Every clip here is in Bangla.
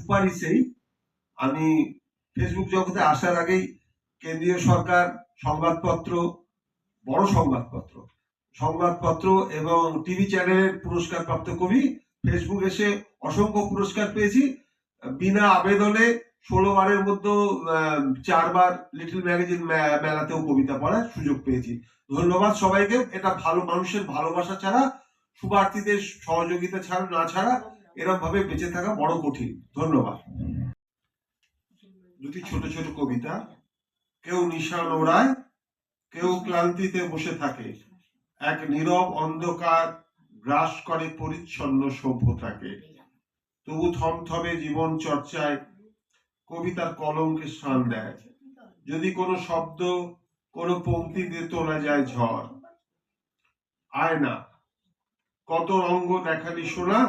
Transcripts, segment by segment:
সুপারিশেই আমি ফেসবুক জগতে আসার আগেই কেন্দ্রীয় সরকার সংবাদপত্র, বড় সংবাদপত্র এবং টিভি চ্যানেলের পুরস্কার প্রাপ্ত কবি। ফেসবুক এসে অসংখ্য পুরস্কার পেয়েছি বিনা আবেদনে। 16 বারের মধ্যে 4 বার লিটল ম্যাগাজিন মেলাতেও কবিতা পড়ার সুযোগ পেয়েছি। ধন্যবাদ সবাইকে। এটা ভালো মানুষের ভালোবাসা ছাড়া, শুভার্থীদের সহযোগিতা ছাড়া এরকম ভাবে বেঁচে থাকা বড় কঠিন। ধন্যবাদ। দুটি ছোট ছোট কবিতা। কেউ নিশান ওড়ায়, কেউ ক্লান্তিতে বসে থাকে, এক নীরব অন্ধকার গ্রাস করে পরিচ্ছন্ন সভ্যতাকে। তবু থমথমে জীবন চর্চায় কবিতার কলমকে স্থান দেয়। যদি কোনো শব্দ, কোনো পংক্তি দিয়ে তোলা যায় ঝড়। আয়না, কত রঙ্গ দেখালি সোনা,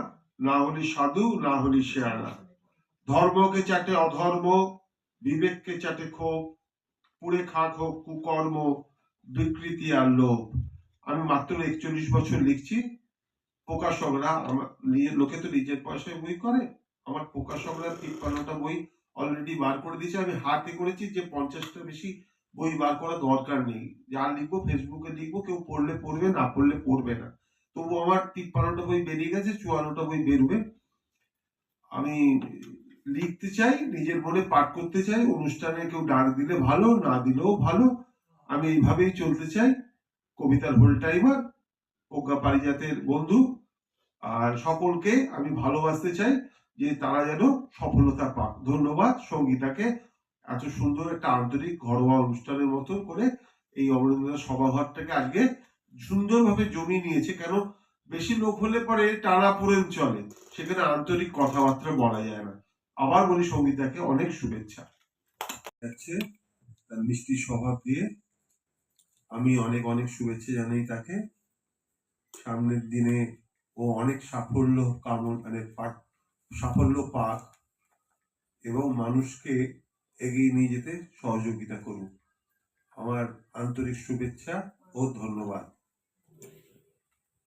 না হলি সাধু, না হলি শেয়ানা। ধর্মকে চাটে অধর্ম, বিবেককে চাটে ক্ষোভ, পুড়ে খাক হোক কুকর্ম, বিকৃতি আর লোভ। আমি মাত্র 41 বছর লিখছি। প্রকাশকরা লোকে তো নিজের পয়সায় বই করে, আমার প্রকাশকরা 53টা বই অলরেডি বার করে দিয়েছে। আমি হাতে করেছি যে 50টা বেশি বই বার করার দরকার নেই। যা লিখবো ফেসবুকে লিখবো, কেউ পড়লে পড়বে, না পড়লে পড়বে না। তবু আমার 53টা বই বেরিয়ে গেছে, 54টা বই বেরোবে। আমি লিখতে চাই, নিজের মনে পাঠ করতে চাই। অনুষ্ঠানে কেউ ডাক দিলে ভালো, না দিলেও ভালো। আমি এইভাবেই চলতে চাই। কবিতার হোল টাইমার, প্রজ্ঞা পারিজাতের বন্ধু, আর সকলকে আমি ভালোবাসতে চাই যে তারা যেন সফলতা পাক। ধন্যবাদ সঙ্গীতাকে এত সুন্দর একটা আন্তরিক ঘরোয়া অনুষ্ঠানের মতো করে এই অমরেন্দ্রনাথ সভাঘরটাকে আজকে সুন্দরভাবে জমিয়ে নিয়েছে। কেন, বেশি লোক হলে পরে টানাপোড়েন চলে, সেখানে আন্তরিক কথাবার্তা বলা যায় না। আবার বলি সঙ্গীতাকে অনেক শুভেচ্ছা। তার মিষ্টি স্বভাব দিয়ে আমি অনেক অনেক শুভেচ্ছা জানাই তাকে। সামনের দিনে ও অনেক সাফল্য পাক এবং মানুষকে এগিয়ে নিয়ে যেতে সহযোগিতা করুক। আমার আন্তরিক শুভেচ্ছা ও ধন্যবাদ।